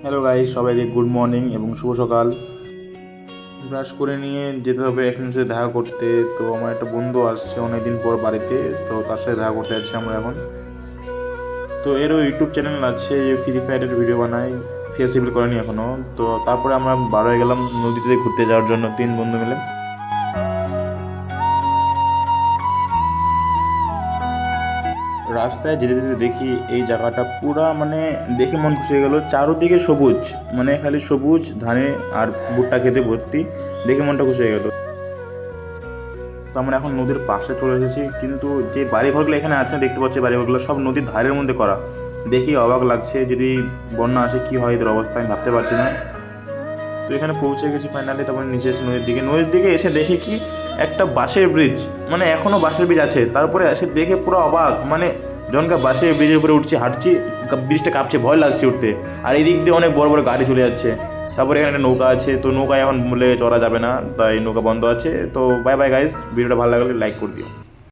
Hello guys, সবাইকে good morning এবং শুভ সকাল। ব্রাশ করে নিয়ে যেতে হবে একজনের সাথে দেখা করতে। তো আমার একটা বন্ধু আসছে অনেকদিন পর বাড়িতে, তো তার সাথে দেখা করতে যাচ্ছি আমরা এখন। তো এরও ইউটিউব চ্যানেল আছে, যে ফ্রি ফায়ারের ভিডিও বানায়, ফেস রিভিল করেনি এখনও। তো তারপরে আমরা বার হয়ে গেলাম নদীতে ঘুরতে যাওয়ার জন্য 3 বন্ধু মিলে। রাস্তায় যেতে যেতে দেখি এই জায়গাটা পুরা মানে দেখে মন খুশি হয়ে গেল। চারোদিকে সবুজ, মানে খালি সবুজ ধানে আর ভুট্টা খেতে ভর্তি, দেখে মনটা খুশি হয়ে গেল। তো আমরা এখন নদীর পাশে চলে এসেছি, কিন্তু যে বাড়িঘরগুলো এখানে আছে দেখতে পাচ্ছি, বাড়িঘরগুলো সব নদীর ধারের মধ্যে করা। দেখি অবাক লাগছে, যদি বন্যা আসে কী হয় এদের অবস্থা, আমি ভাবতে পারছি না। তো এখানে পৌঁছে গেছি ফাইনালি। তারপরে নিচে এসে নদীর দিকে এসে দেখি কি একটা বাঁশের ব্রিজ, মানে এখনও বাঁশের ব্রিজ আছে। তারপরে এসে দেখে পুরো অবাক, মানে যখনকার বাঁশের ব্রিজের উপরে উঠছি, হাঁটছি, ব্রিজটা কাঁপছে, ভয় লাগছে উঠতে। আর এই দিক দিয়ে অনেক বড় বড় গাড়ি চলে যাচ্ছে। তারপরে এখানে একটা নৌকা আছে, তো নৌকায় এখন বলে চড়া যাবে না, তাই নৌকা বন্ধ আছে। তো বাই বাই গাইস, ভিডিওটা ভালো লাগলে লাইক করে দিও।